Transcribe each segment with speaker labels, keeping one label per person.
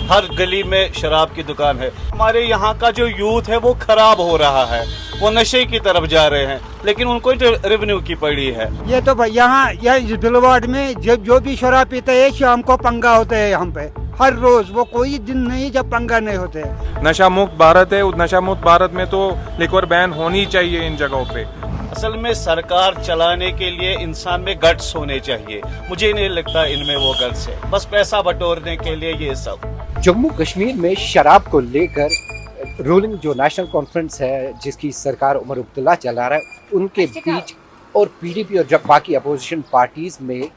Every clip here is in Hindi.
Speaker 1: हर गली में शराब की दुकान है। हमारे यहाँ का जो यूथ है वो खराब हो रहा है, वो नशे की तरफ जा रहे हैं, लेकिन उनको रेवेन्यू की पड़ी है।
Speaker 2: ये तो भाई यहाँ बिलवाड़ में जो भी शराब पीते है शाम को पंगा होता है यहाँ पे हर रोज। वो कोई दिन नहीं जब पंगा नहीं होते है।
Speaker 3: नशा मुक्त भारत है, उस नशा मुक्त भारत में तो लिक्वर बैन होनी चाहिए इन जगहों पे।
Speaker 1: असल में सरकार चलाने के लिए इंसान में गट्स होने चाहिए। मुझे नहीं लगता इनमें वो गट्स है, बस पैसा बटोरने के लिए ये सब।
Speaker 4: जम्मू कश्मीर में शराब को लेकर रूलिंग जो नेशनल कॉन्फ्रेंस है जिसकी सरकार उमर अब्दुल्ला चला रहा है, उनके बीच और पीडीपी और जब बाकी अपोजिशन पार्टीज में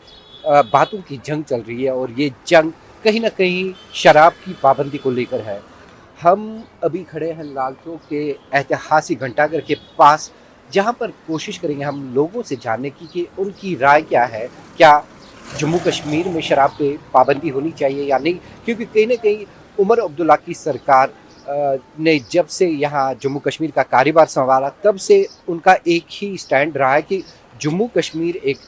Speaker 4: बातों की जंग चल रही है और ये जंग कहीं ना कहीं शराब की पाबंदी को लेकर है। हम अभी खड़े हैं लाल चौक के ऐतिहासिक घंटाघर के पास, जहां पर कोशिश करेंगे हम लोगों से जानने की कि उनकी राय क्या है। क्या जम्मू कश्मीर में शराब पे पाबंदी होनी चाहिए या नहीं, क्योंकि कहीं ना कहीं उमर अब्दुल्ला की सरकार ने जब से यहाँ जम्मू कश्मीर का कारोबार संभाला तब से उनका एक ही स्टैंड रहा है कि जम्मू कश्मीर एक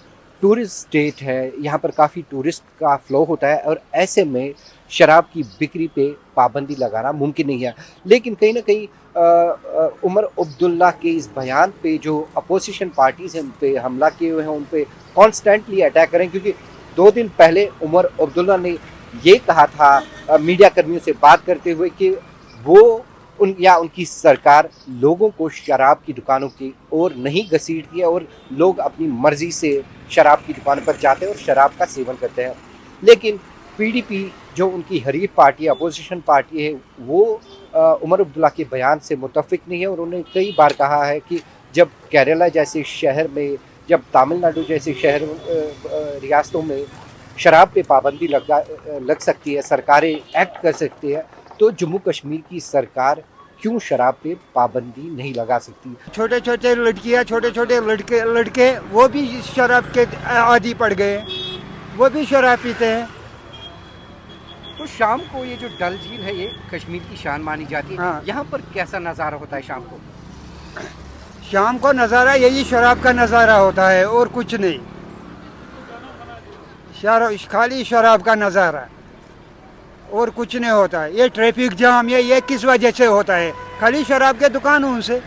Speaker 4: टूरिस्ट स्टेट है, यहाँ पर काफ़ी टूरिस्ट का फ्लो होता है और ऐसे में शराब की बिक्री पे पाबंदी लगाना मुमकिन नहीं है। लेकिन कहीं ना कहीं उमर अब्दुल्ला के इस बयान पे जो अपोजिशन पार्टीज हैं उन पे हमला किए हुए हैं, उन पे कॉन्स्टेंटली अटैक करें, क्योंकि 2 दिन पहले उमर अब्दुल्ला ने ये कहा था मीडिया कर्मियों से बात करते हुए कि वो उनकी सरकार लोगों को शराब की दुकानों की ओर नहीं घसीटती है और लोग अपनी मर्जी से शराब की दुकान पर जाते हैं और शराब का सेवन करते हैं। लेकिन पीडीपी जो उनकी हरीफ पार्टी है, अपोजिशन पार्टी है, वो उमर अब्दुल्ला के बयान से मुतफिक नहीं है और उन्होंने कई बार कहा है कि जब केरला जैसे शहर में, जब तमिलनाडु जैसे शहर रियासतों में शराब पे पाबंदी लग सकती है, सरकारें एक्ट कर सकती है, तो जम्मू कश्मीर की सरकार क्यों शराब पे पाबंदी नहीं लगा सकती।
Speaker 2: छोटे छोटे लड़कियाँ, छोटे छोटे लड़के वो भी शराब के आदी पड़ गए, वो भी शराब पीते हैं।
Speaker 4: तो शाम को ये जो डल झील है ये कश्मीर की शान मानी जाती है।
Speaker 2: हाँ।
Speaker 4: यहाँ पर कैसा नज़ारा होता है शाम को?
Speaker 2: शाम को नज़ारा यही शराब का नज़ारा होता है और कुछ नहीं, खाली शराब का नज़ारा और कुछ नहीं होता है। ये ट्रैफिक जाम ये किस वजह से होता है? खाली शराब के दुकानों से।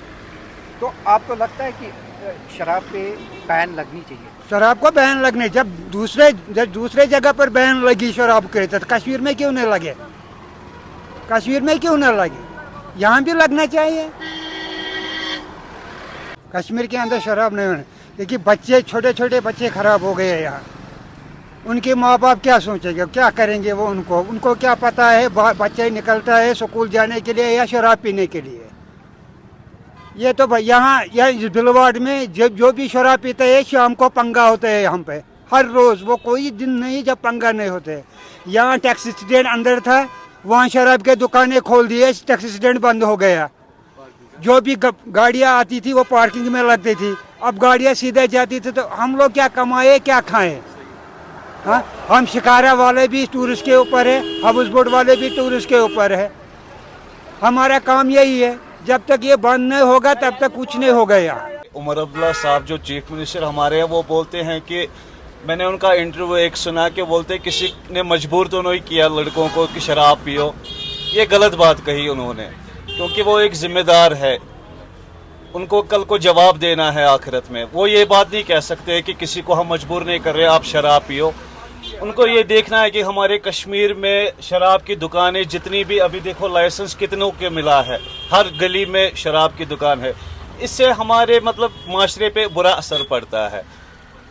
Speaker 4: तो आपको लगता है कि शराब पे बैन लगनी चाहिए?
Speaker 2: शराब को बैन लगने, जब दूसरे जगह पर बैन लगी शराब के, तो कश्मीर में क्यों नहीं लगे? कश्मीर में क्यों नहीं लगे? यहाँ भी लगना चाहिए। कश्मीर के अंदर शराब नहीं होने, क्योंकि बच्चे, छोटे छोटे बच्चे खराब हो गए हैं यहाँ। उनके माँ बाप क्या सोचेंगे, क्या करेंगे वो? उनको क्या पता है बच्चे निकलता है स्कूल जाने के लिए या शराब पीने के लिए? ये तो भाई यहाँ बिलवाड़ में जो भी शराब पीते है शाम को पंगा होता है यहाँ पे हर रोज। वो कोई दिन नहीं जब पंगा नहीं होते। यहाँ टैक्सी स्टैंड अंदर था, वहाँ शराब के दुकानें खोल दिए, टैक्सी स्टैंड बंद हो गया। जो भी गाड़ियाँ आती थी वो पार्किंग में लगती थी, अब गाड़ियाँ सीधे जाती थी। तो हम लोग क्या कमाए क्या खाएं? हाँ, हम शिकारा वाले भी टूरिस्ट के ऊपर है, हाउस बोट वाले भी टूरिस्ट के ऊपर है। हमारा काम यही है, जब तक ये बंद नहीं होगा तब तक कुछ नहीं होगा यहाँ।
Speaker 1: उमर अब्दुल्ला साहब जो चीफ मिनिस्टर हमारे हैं, वो बोलते हैं कि, मैंने उनका इंटरव्यू एक सुना कि बोलते किसी ने मजबूर तो नहीं किया लड़कों को कि शराब पियो। ये गलत बात कही उन्होंने, क्योंकि वो एक जिम्मेदार है, उनको कल को जवाब देना है आखिरत में। वो ये बात नहीं कह सकते कि किसी को हम मजबूर नहीं कर रहे आप शराब पियो। उनको ये देखना है कि हमारे कश्मीर में शराब की दुकानें जितनी भी, अभी देखो लाइसेंस कितनों के मिला है, हर गली में शराब की दुकान है। इससे हमारे मतलब माशरे पे बुरा असर पड़ता है।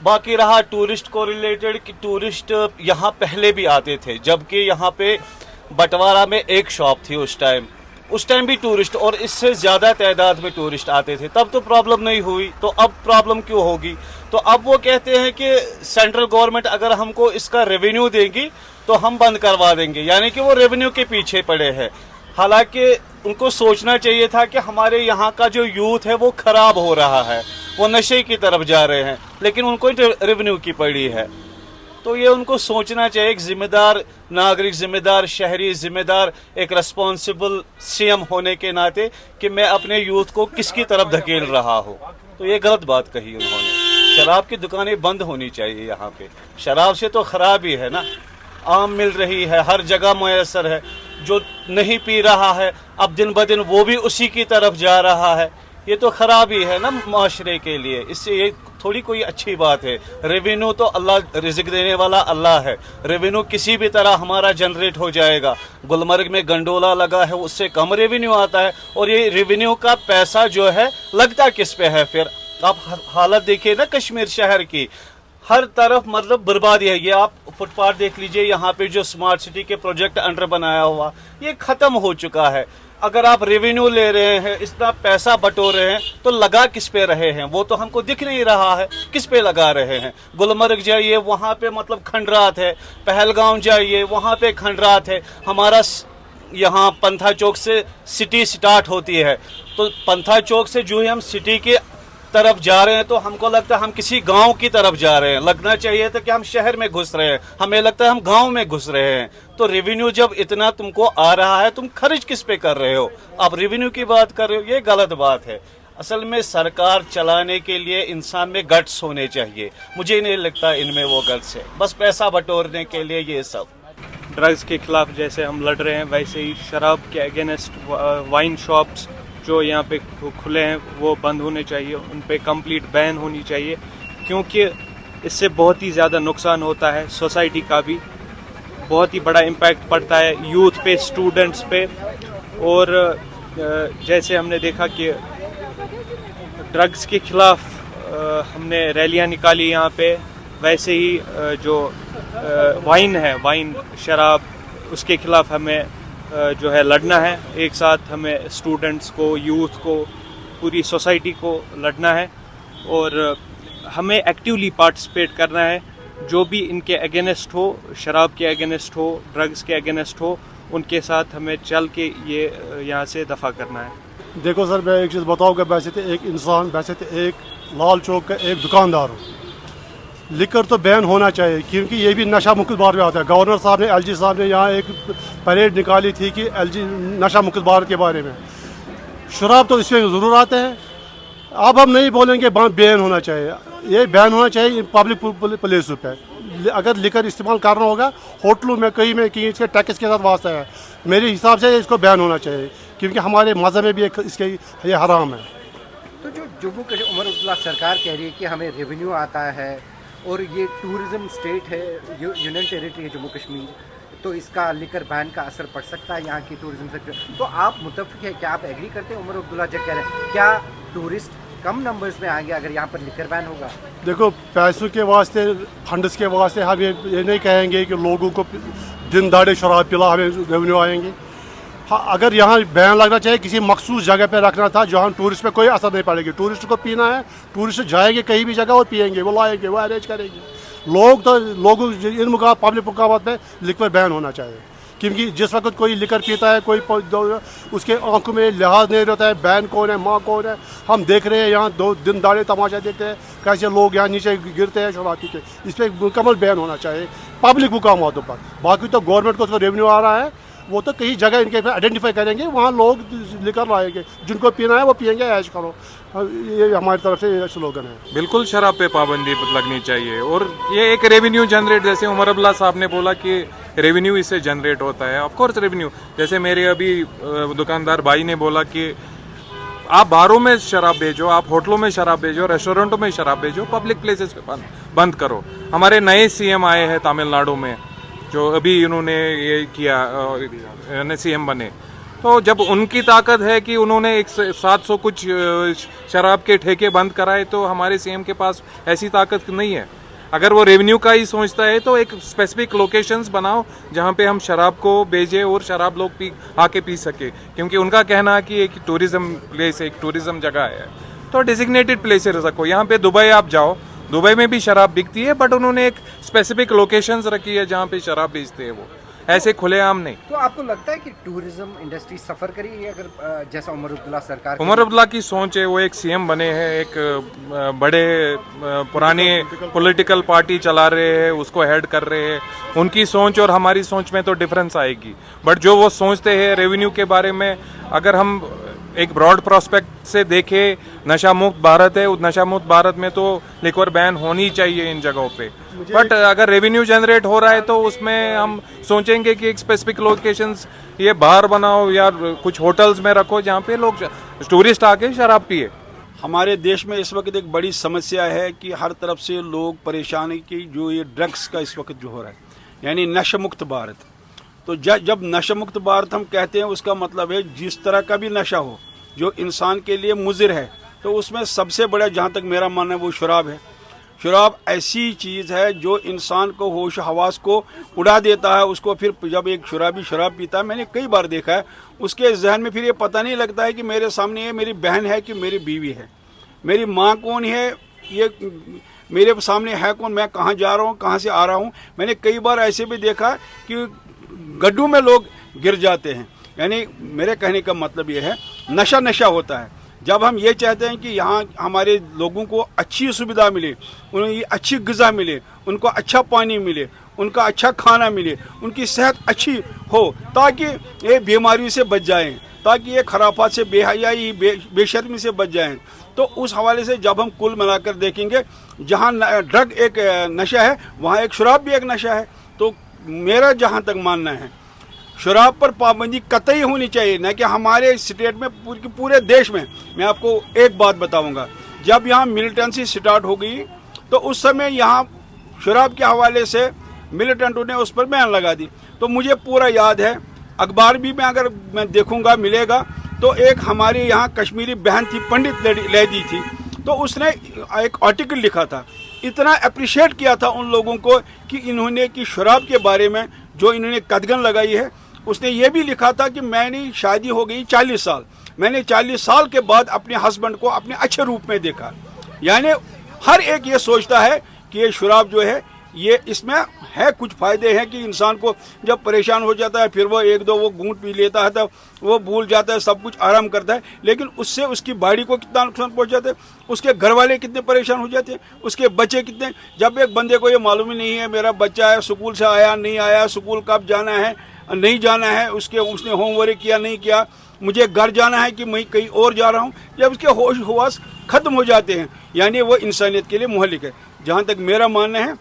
Speaker 1: बाकी रहा टूरिस्ट को रिलेटेड, कि टूरिस्ट यहाँ पहले भी आते थे, जबकि यहाँ पे बटवारा में एक शॉप थी उस टाइम भी टूरिस्ट, और इससे ज़्यादा तादाद में टूरिस्ट आते थे, तब तो प्रॉब्लम नहीं हुई, तो अब प्रॉब्लम क्यों होगी? तो अब वो कहते हैं कि सेंट्रल गवर्नमेंट अगर हमको इसका रेवेन्यू देगी तो हम बंद करवा देंगे, यानी कि वो रेवेन्यू के पीछे पड़े हैं। हालांकि उनको सोचना चाहिए था कि हमारे यहाँ का जो यूथ है वो खराब हो रहा है, वो नशे की तरफ जा रहे हैं, लेकिन उनको रेवेन्यू की पड़ी है। तो ये उनको सोचना चाहिए, एक जिम्मेदार नागरिक, जिम्मेदार शहरी, जिम्मेदार एक रिस्पॉन्सिबल सीएम होने के नाते, कि मैं अपने यूथ को किसकी तरफ धकेल रहा हूँ। तो ये गलत बात कही उन्होंने। शराब की दुकानें बंद होनी चाहिए यहाँ पे। शराब से तो खराब ही है ना, आम मिल रही है, हर जगह मुयसर है। जो नहीं पी रहा है अब दिन ब दिन वो भी उसी की तरफ जा रहा है। ये तो खराबी है ना माशरे के लिए, इससे ये थोड़ी कोई अच्छी बात है। रेवेन्यू तो अल्लाह रिज़्क देने वाला अल्लाह है, रेवेन्यू किसी भी तरह हमारा जनरेट हो जाएगा। गुलमर्ग में गंडोला लगा है उससे कम रेवेन्यू आता है, और ये रेवेन्यू का पैसा जो है लगता किस पे है फिर? आप हालत देखिए ना कश्मीर शहर की, हर तरफ मतलब बर्बादी है। ये आप फुटपाथ देख लीजिए, यहाँ पे जो स्मार्ट सिटी के प्रोजेक्ट अंडर बनाया हुआ ये खत्म हो चुका है। अगर आप रेवेन्यू ले रहे हैं, इतना पैसा बटोर रहे हैं, तो लगा किस पे रहे हैं? वो तो हमको दिख नहीं रहा है किस पे लगा रहे हैं। गुलमर्ग जाइए वहाँ पे मतलब खंडरात है, पहलगाम जाइए वहाँ पे खंडरात है। हमारा यहाँ पंथा चौक से सिटी स्टार्ट होती है, तो पंथा चौक से जो ही हम सिटी के तरफ जा रहे हैं तो हमको लगता है हम किसी गांव की तरफ जा रहे हैं। लगना चाहिए था कि हम शहर में घुस रहे हैं, हमें लगता है हम गांव में घुस रहे हैं। तो रेवेन्यू जब इतना तुमको आ रहा है, तुम खर्च किस पे कर रहे हो? आप रेवेन्यू की बात कर रहे हो, ये गलत बात है। असल में सरकार चलाने के लिए इंसान में गट्स होने चाहिए, मुझे नहीं लगता इनमें वो गट्स है, बस पैसा बटोरने के लिए ये सब।
Speaker 5: ड्रग्स के खिलाफ जैसे हम लड़ रहे हैं, वैसे ही शराब के अगेंस्ट वाइन शॉप्स जो यहाँ पे खुले हैं वो बंद होने चाहिए, उन पे कंप्लीट बैन होनी चाहिए, क्योंकि इससे बहुत ही ज़्यादा नुकसान होता है। सोसाइटी का भी बहुत ही बड़ा इम्पैक्ट पड़ता है, यूथ पे, स्टूडेंट्स पे। और जैसे हमने देखा कि ड्रग्स के खिलाफ हमने रैलियाँ निकाली यहाँ पे, वैसे ही जो वाइन है, वाइन शराब, उसके खिलाफ हमें जो है लड़ना है। एक साथ हमें स्टूडेंट्स को, यूथ को, पूरी सोसाइटी को लड़ना है, और हमें एक्टिवली पार्टिसिपेट करना है। जो भी इनके अगेंस्ट हो, शराब के अगेंस्ट हो, ड्रग्स के अगेंस्ट हो, उनके साथ हमें चल के ये यहाँ से दफ़ा करना है।
Speaker 6: देखो सर, मैं एक चीज़ बताऊँगा, वैसे तो एक इंसान, वैसे तो एक लाल चौक का एक दुकानदार हो, लिकर तो बैन होना चाहिए, क्योंकि ये भी नशा मुक्त भारत में आता है। गवर्नर साहब ने, एलजी साहब ने यहाँ एक परेड निकाली थी कि एलजी नशा मुक्त भारत के बारे में। शराब तो इसमें ज़रूर आते हैं। अब हम नहीं बोलेंगे बैन होना चाहिए, ये बैन होना चाहिए पब्लिक प्लेसों पे। अगर लिकर इस्तेमाल करना होगा होटलों में, कहीं में, कहीं इसके टैक्स के साथ वास्ता है, मेरे हिसाब से इसको बैन होना चाहिए, क्योंकि हमारे मज़हब में भी इसके ये हराम है।
Speaker 4: तो जो जम्मू कश्मीर उमर अब्दुल्ला सरकार कह रही है कि हमें रेवेन्यू आता है और ये टूरिज्म स्टेट है, यूनियन टेरिटरी है जम्मू कश्मीर, तो इसका लिकर बैन का असर पड़ सकता है यहाँ की टूरिज्म सेक्टर। तो आप मुत्तफिक है, क्या आप एग्री करते हैं उमर अब्दुल्ला जब कह रहे हैं, क्या टूरिस्ट कम नंबर्स में आएंगे अगर यहाँ पर लिकर बैन होगा?
Speaker 6: देखो, पैसों के वास्ते, फंड्स के वास्ते हम ये नहीं कहेंगे कि लोगों को दिन दाड़े शराब पिला हमें रेवेन्यू आएंगे। हाँ, अगर यहाँ बैन लगना चाहिए, किसी मखसूस जगह पे रखना था जहाँ टूरिस्ट पे कोई असर नहीं पड़ेगी। टूरिस्ट को पीना है, टूरिस्ट जाएंगे कहीं भी जगह और पियेंगे, वो लाएंगे, वो अरेंज करेंगे। लोग इन मुकाम पब्लिक मुकामात में लिकर बैन होना चाहिए, क्योंकि जिस वक्त कोई लिकर पीता है, कोई उसके आंखों में लिहाज नहीं रहता है, बहन कौन है, माँ कौन है। हम देख रहे हैं यहाँ 2 दिन दाड़े तमाशा देखते हैं, कैसे लोग यहाँ नीचे गिरते हैं शराब पी के। इस पर मुकम्मल बैन होना चाहिए पब्लिक मुकामातों पर। बाकी तो गवर्नमेंट को उसका रेवेन्यू आ रहा है, वो तो कई जगह इनके आइडेंटिफाई करेंगे, वहाँ लोग लेकर लाएंगे, जिनको पीना है वो पियेंगे, ऐश करो। ये हमारी तरफ से स्लोगन है।
Speaker 3: बिल्कुल शराब पे पाबंदी लगनी चाहिए, और ये एक रेवेन्यू जनरेट, जैसे उमर अब्दुल्ला साहब ने बोला कि रेवेन्यू इससे जनरेट होता है। ऑफ कोर्स रेवेन्यू, जैसे मेरे अभी दुकानदार भाई ने बोला कि आप बारों में शराब भेजो, आप होटलों में शराब भेजो, रेस्टोरेंटों में शराब भेजो, पब्लिक प्लेसेस पे बंद करो। हमारे नए सीएम आए हैं तमिलनाडु में, जो अभी उन्होंने ये किया, सीएम बने, तो जब उनकी ताकत है कि उन्होंने 700 कुछ शराब के ठेके बंद कराए, तो हमारे सीएम के पास ऐसी ताकत नहीं है। अगर वो रेवेन्यू का ही सोचता है तो एक स्पेसिफिक लोकेशंस बनाओ जहाँ पे हम शराब को भेजें और शराब लोग आके पी सके, क्योंकि उनका कहना है कि एक टूरिज्म प्लेस, एक टूरिज्म जगह है, तो डेजिग्नेटेड प्लेसेस रखो। यहाँ पे दुबई आप जाओ, दुबई में भी शराब बिकती है, बट उन्होंने एक स्पेसिफिक लोकेशंस रखी है जहाँ पे शराब बेचते हैं, वो ऐसे खुलेआम नहीं।
Speaker 4: तो आपको लगता है कि टूरिज्म इंडस्ट्री सफर करेगी अगर जैसा उमर अब्दुल्ला सरकार,
Speaker 3: उमर अब्दुल्ला की सोच है, वो एक सीएम बने हैं, एक बड़े पुराने पॉलिटिकल पार्टी चला रहे हैं, उसको हेड कर रहे हैं, उनकी सोच और हमारी सोच में तो डिफरेंस आएगी। बट जो वो सोचते हैं रेवेन्यू के बारे में, अगर हम एक ब्रॉड प्रोस्पेक्ट से देखे, नशा मुक्त भारत है, उस नशा मुक्त भारत में तो लिक्वर बैन होनी चाहिए इन जगहों पे। बट अगर रेवेन्यू जनरेट हो रहा है तो उसमें हम सोचेंगे कि एक स्पेसिफिक लोकेशंस ये बाहर बनाओ या कुछ होटल्स में रखो जहाँ पे लोग टूरिस्ट आके शराब पिए।
Speaker 7: हमारे देश में इस वक्त एक बड़ी समस्या है कि हर तरफ से लोग परेशानी की, जो ये ड्रग्स का इस वक्त जो हो रहा है, यानी नशा मुक्त भारत। तो जब नशा मुक्त भारत हम कहते हैं, उसका मतलब है जिस तरह का भी नशा हो जो इंसान के लिए मुजिर है, तो उसमें सबसे बड़ा, जहाँ तक मेरा मानना है, वो शराब है। शराब ऐसी चीज़ है जो इंसान को होश हवास को उड़ा देता है। उसको फिर जब एक शराबी शराब पीता है, मैंने कई बार देखा है, उसके जहन में फिर ये पता नहीं लगता है कि मेरे सामने ये मेरी बहन है कि मेरी बीवी है, मेरी माँ कौन है, ये मेरे सामने है कौन, मैं कहाँ जा रहा हूँ, कहाँ से आ रहा हूँ। मैंने कई बार ऐसे भी देखा कि गड्ढों में लोग गिर जाते हैं। यानी मेरे कहने का मतलब ये है, नशा नशा होता है। जब हम ये चाहते हैं कि यहाँ हमारे लोगों को अच्छी सुविधा मिले, उन्हें अच्छी ग़िज़ा मिले, उनको अच्छा पानी मिले, उनका अच्छा खाना मिले, उनकी सेहत अच्छी हो, ताकि ये बीमारियों से बच जाएं, ताकि ये खराफात से, बेहयाई, बेशर्मी से बच जाएं। तो उस हवाले से जब हम कुल मिलाकर देखेंगे, जहाँ ड्रग एक नशा है, वहाँ एक शराब भी एक नशा है। तो मेरा जहाँ तक मानना है, शराब पर पाबंदी कतई होनी चाहिए, न कि हमारे स्टेट में, पूरे देश में। मैं आपको एक बात बताऊंगा, जब यहाँ मिलिटेंसी स्टार्ट हो गई तो उस समय यहाँ शराब के हवाले से मिलिटेंटों ने उस पर बैन लगा दी। तो मुझे पूरा याद है, अखबार भी में अगर मैं देखूंगा मिलेगा, तो एक हमारे यहाँ कश्मीरी बहन थी, पंडित लेडी थी, तो उसने एक आर्टिकल लिखा था, इतना अप्रिशिएट किया था उन लोगों को कि इन्होंने कि शराब के बारे में जो इन्होंने कदगन लगाई है। उसने ये भी लिखा था कि मैंने शादी हो गई 40 साल, मैंने 40 साल के बाद अपने हस्बैंड को अपने अच्छे रूप में देखा। यानी हर एक ये सोचता है कि ये शराब जो है, ये इसमें है कुछ फ़ायदे हैं कि इंसान को जब परेशान हो जाता है, फिर वो एक दो वो घूंट पी लेता है, तो वो भूल जाता है, सब कुछ आराम करता है। लेकिन उससे उसकी बॉडी को कितना नुकसान पहुंचाता है, उसके घर वाले कितने परेशान हो जाते हैं, उसके बच्चे कितने। जब एक बंदे को ये मालूम ही नहीं है मेरा बच्चा है, स्कूल से आया नहीं आया, स्कूल कब जाना है नहीं जाना है, उसने होमवर्क किया नहीं किया, मुझे घर जाना है कि मैं कहीं और जा रहा हूँ, जब उसके होश हवास ख़त्म हो जाते हैं, यानी वो इंसानियत के लिए मुहलिक है। जहाँ तक मेरा मानना है,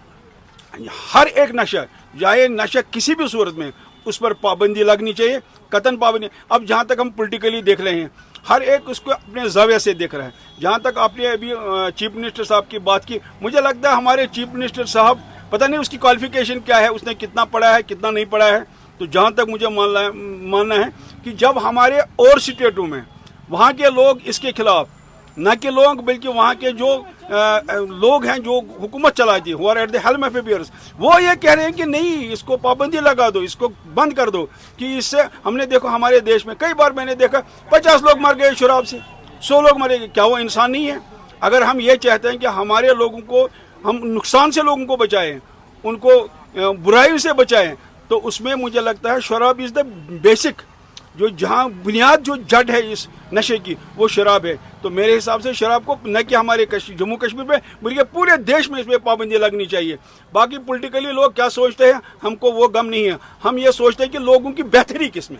Speaker 7: हर एक नशा, चाहे नशा किसी भी सूरत में, उस पर पाबंदी लगनी चाहिए, कतन पाबंदी। अब जहाँ तक हम पॉलिटिकली देख रहे हैं, हर एक उसको अपने ज़ाविये से देख रहा है। जहाँ तक आपने अभी चीफ मिनिस्टर साहब की बात की, मुझे लगता है हमारे चीफ मिनिस्टर साहब, पता नहीं उसकी क्वालिफिकेशन क्या है, उसने कितना पढ़ा है कितना नहीं पढ़ा है। तो जहाँ तक मुझे मानना है कि जब हमारे और स्टेटों में वहाँ के लोग इसके खिलाफ, न कि लोग बल्कि वहाँ के जो लोग हैं जो हुकूमत चलाती है, हुआ at the helm of affairs, वो ये कह रहे हैं कि नहीं, इसको पाबंदी लगा दो, इसको बंद कर दो, कि इससे हमने देखो हमारे देश में कई बार मैंने देखा 50 लोग मर गए शराब से, 100 लोग मरे। क्या वो इंसान नहीं है? अगर हम ये चाहते हैं कि हमारे लोगों को, हम नुकसान से लोगों को बचाएं, उनको बुराई से बचाएं, तो उसमें मुझे लगता है शराब इज़ द बेसिक, जो जहाँ बुनियाद जो जड़ है इस नशे की, वो शराब है। तो मेरे हिसाब से शराब को न कि हमारे जम्मू कश्मीर में बल्कि पूरे देश में इस पर पाबंदी लगनी चाहिए। बाकी पॉलिटिकली लोग क्या सोचते हैं, हमको वो गम नहीं है। हम ये सोचते हैं कि लोगों की बेहतरी किस में।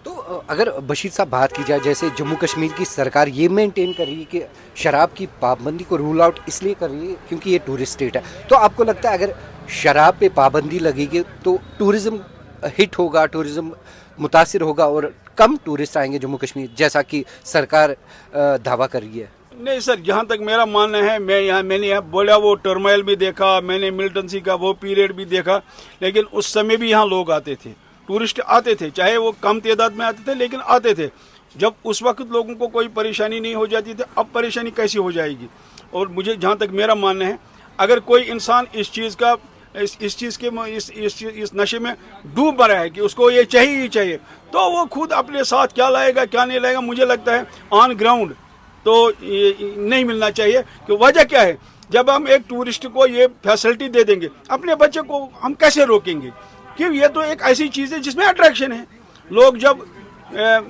Speaker 4: तो अगर बशीर साहब बात की जाए, जैसे जम्मू कश्मीर की सरकार ये मेंटेन कर रही है कि शराब की पाबंदी को रूल आउट इसलिए कर रही है क्योंकि ये टूरिस्ट स्टेट है, तो आपको लगता है अगर शराब पे पाबंदी लगेगी तो टूरिज़्म हिट होगा, टूरिज़्म मुतासिर होगा और कम टूरिस्ट आएंगे जम्मू कश्मीर, जैसा कि सरकार दावा कर रही है?
Speaker 7: नहीं सर, जहाँ तक मेरा मानना है, मैंने यहाँ बोला, वो टर्माइल भी देखा मैंने, मिलिटेंसी का वो पीरियड भी देखा, लेकिन उस समय भी यहाँ लोग आते थे, टूरिस्ट आते थे, चाहे वो कम तादाद में आते थे लेकिन आते थे। जब उस वक्त लोगों को कोई परेशानी नहीं हो जाती थी, अब परेशानी कैसी हो जाएगी? और मुझे जहाँ तक मेरा मानना है, अगर कोई इंसान इस चीज़ का इस नशे में डूब रहा है कि उसको ये चाहिए ही चाहिए, तो वो खुद अपने साथ क्या लाएगा क्या नहीं लाएगा, मुझे लगता है ऑन ग्राउंड तो ये नहीं मिलना चाहिए। कि वजह क्या है, जब हम एक टूरिस्ट को ये फैसिलिटी दे देंगे, अपने बच्चे को हम कैसे रोकेंगे? कि ये तो एक ऐसी चीज़ है जिसमें अट्रैक्शन है। लोग जब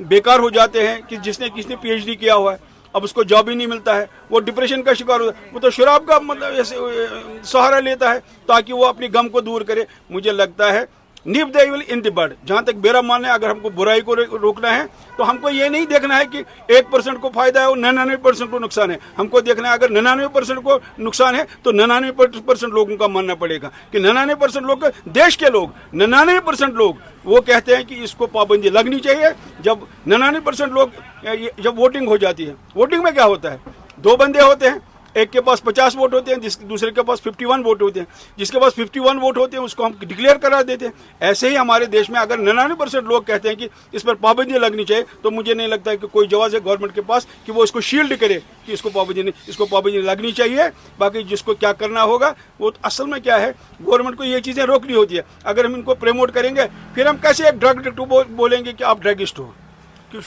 Speaker 7: बेकार हो जाते हैं कि किसने PhD किया हुआ है, अब उसको जॉब ही नहीं मिलता है, वो डिप्रेशन का शिकार होता है, वो तो शराब का मतलब ऐसे सहारा लेता है ताकि वो अपनी गम को दूर करे। मुझे लगता है nip the evil in the bud. जहां तक मेरा मानना है, अगर हमको बुराई को रोकना है तो हमको ये नहीं देखना है कि 1% को फायदा है और 99% को नुकसान है। हमको देखना है अगर 99% को नुकसान है तो 99% लोगों का मानना पड़ेगा कि 99% लोग, देश के लोग 99% लोग वो कहते हैं कि इसको पाबंदी लगनी चाहिए। जब 99% लोग, जब वोटिंग हो जाती है, वोटिंग में क्या होता है, दो बंदे होते हैं, एक के पास 50 वोट होते हैं, दूसरे के पास 51 वोट होते हैं। जिसके पास 51 वोट होते हैं उसको हम डिक्लेयर करा देते हैं। ऐसे ही हमारे देश में अगर 99% लोग कहते हैं कि इस पर पाबंदी लगनी चाहिए तो मुझे नहीं लगता है कि कोई जवाब है गवर्नमेंट के पास कि वो इसको शील्ड करे कि इसको पाबंदी लगनी चाहिए। बाकी जिसको क्या करना होगा वो असल में क्या है, गवर्नमेंट को ये चीज़ें रोकनी होती है। अगर हम इनको प्रमोट करेंगे फिर हम कैसे एक ड्रग बोलेंगे कि आप ड्रगिस्ट हो।
Speaker 4: जी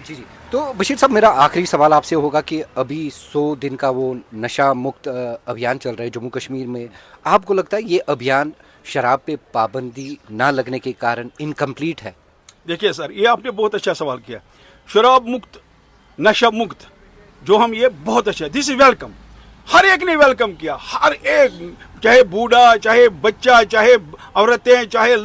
Speaker 4: जी। तो बशीर साहब, मेरा आखिरी सवाल आपसे होगा कि अभी 100 दिन का वो नशा मुक्त अभियान चल रहा है जम्मू कश्मीर में, आपको लगता है ये अभियान शराब पे पाबंदी ना लगने के कारण इनकम्प्लीट है?
Speaker 7: देखिए सर, ये आपने बहुत अच्छा सवाल किया। शराब मुक्त, नशा मुक्त जो हम, ये बहुत अच्छा है, दिस इज वेलकम। हर एक ने वेलकम किया, हर एक, चाहे बूढ़ा, चाहे बच्चा, चाहे औरतें, चाहे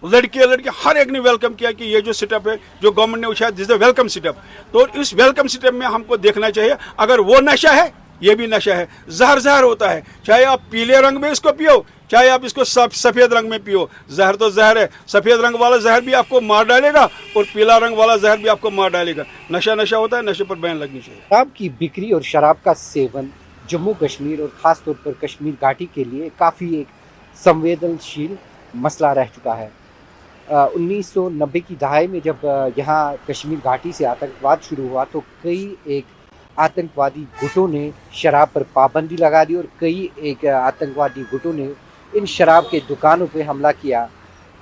Speaker 7: लड़के, हर एक ने वेलकम किया कि ये जो सेटअप है जो गवर्नमेंट ने उठाया, this is the welcome setup. तो इस वेलकम सेटअप में हमको देखना चाहिए, अगर वो नशा है ये भी नशा है। जहर होता है, चाहे आप पीले रंग में इसको पियो, चाहे आप इसको सफेद रंग में पियो। जहर तो जहर है, सफेद रंग वाला जहर भी आपको मार डालेगा और पीला रंग वाला जहर भी आपको मार डालेगा। नशा होता है, नशे पर बैन लगनी चाहिए।
Speaker 4: शराब की बिक्री और शराब का सेवन जम्मू कश्मीर और ख़ास तौर पर कश्मीर घाटी के लिए काफ़ी एक संवेदनशील मसला रह चुका है। 1990 की दहाई में जब यहाँ कश्मीर घाटी से आतंकवाद शुरू हुआ तो कई एक आतंकवादी गुटों ने शराब पर पाबंदी लगा दी और कई एक आतंकवादी गुटों ने इन शराब के दुकानों पे हमला किया।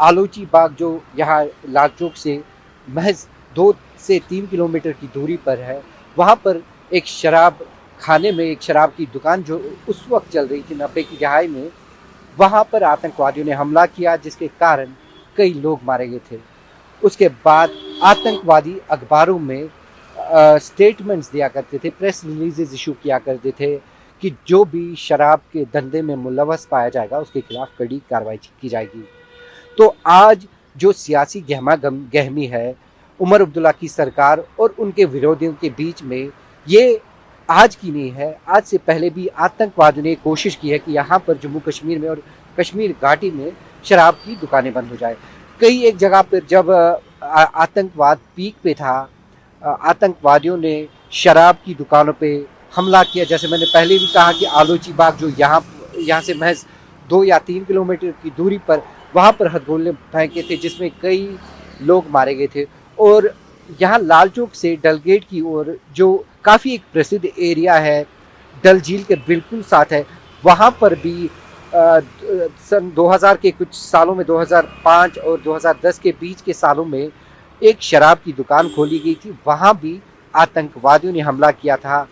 Speaker 4: आलोची बाग जो यहाँ लाल चौक से महज 2 से 3 किलोमीटर की दूरी पर है, वहाँ पर एक शराब खाने में एक शराब की दुकान जो उस वक्त चल रही थी 90 की दहाई में, वहाँ पर आतंकवादियों ने हमला किया जिसके कारण कई लोग मारे गए थे। उसके बाद आतंकवादी अखबारों में स्टेटमेंट्स दिया करते थे, प्रेस रिलीजेस इशू किया करते थे कि जो भी शराब के धंधे में मुलव्वस पाया जाएगा उसके खिलाफ कड़ी कार्रवाई की जाएगी। तो आज जो सियासी गहमी है उमर अब्दुल्ला की सरकार और उनके विरोधियों के बीच में, ये आज की नहीं है, आज से पहले भी आतंकवादियों ने कोशिश की है कि यहाँ पर जम्मू कश्मीर में और कश्मीर घाटी में शराब की दुकानें बंद हो जाए। कई एक जगह पर जब आतंकवाद पीक पे था, आतंकवादियों ने शराब की दुकानों पे हमला किया। जैसे मैंने पहले भी कहा कि आलोची बाग जो यहाँ से महज 2 या 3 किलोमीटर की दूरी पर, वहाँ पर हथगोले फेंके थे जिसमें कई लोग मारे गए थे। और यहाँ लाल चौक से डलगेट की ओर जो काफ़ी एक प्रसिद्ध एरिया है, डल झील के बिल्कुल साथ है, वहाँ पर भी सन 2000 के कुछ सालों में, 2005 और 2010 के बीच के सालों में एक शराब की दुकान खोली गई थी। वहाँ भी आतंकवादियों ने हमला किया था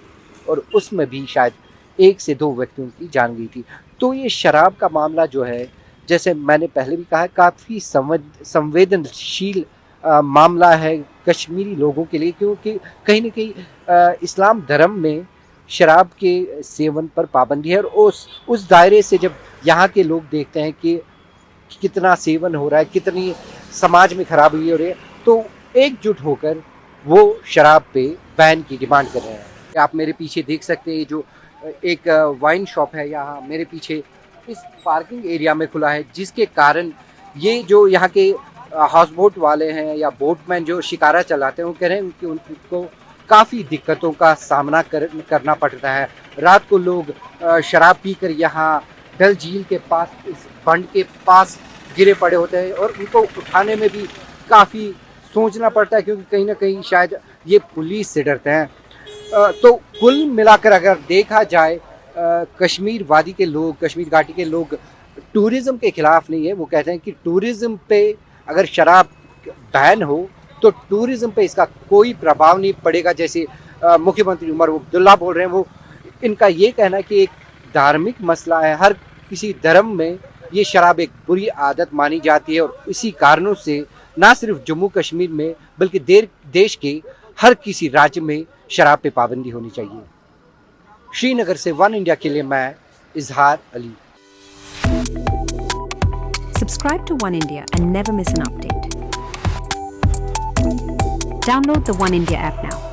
Speaker 4: और उसमें भी शायद 1 से 2 व्यक्तियों की जान गई थी। तो ये शराब का मामला जो है, जैसे मैंने पहले भी कहा, काफ़ी संवेदनशील मामला है कश्मीरी लोगों के लिए, क्योंकि कहीं ना कहीं इस्लाम धर्म में शराब के सेवन पर पाबंदी है। और उस दायरे से जब यहाँ के लोग देखते हैं कि कितना सेवन हो रहा है, कितनी समाज में खराबी हो रही है, तो एकजुट होकर वो शराब पे बैन की डिमांड कर रहे हैं। आप मेरे पीछे देख सकते हैं जो एक वाइन शॉप है यहाँ मेरे पीछे इस पार्किंग एरिया में खुला है, जिसके कारण ये जो यहाँ के हाउस बोट वाले हैं या बोटमैन जो शिकारा चलाते हैं वो कह रहे हैं कि उनको काफ़ी दिक्कतों का सामना करना पड़ता है। रात को लोग शराब पीकर यहाँ डल झील के पास, इस बंड के पास गिरे पड़े होते हैं और उनको उठाने में भी काफ़ी सोचना पड़ता है, क्योंकि कहीं ना कहीं शायद ये पुलिस से डरते हैं। तो कुल मिलाकर अगर देखा जाए, कश्मीर वादी के लोग, कश्मीर घाटी के लोग टूरिज़्म के ख़िलाफ़ नहीं है। वो कहते हैं कि टूरिज़्म पे अगर शराब बैन हो तो टूरिज़्म पे इसका कोई प्रभाव नहीं पड़ेगा। जैसे मुख्यमंत्री उमर अब्दुल्ला बोल रहे हैं, वो इनका ये कहना है कि एक धार्मिक मसला है, हर किसी धर्म में ये शराब एक बुरी आदत मानी जाती है और इसी कारणों से ना सिर्फ जम्मू कश्मीर में बल्कि देश के हर किसी राज्य में शराब पे पाबंदी होनी चाहिए। श्रीनगर से वन इंडिया के लिए मैं इजहार Ali.
Speaker 8: Subscribe to One India and never miss an update. Download the One India app now.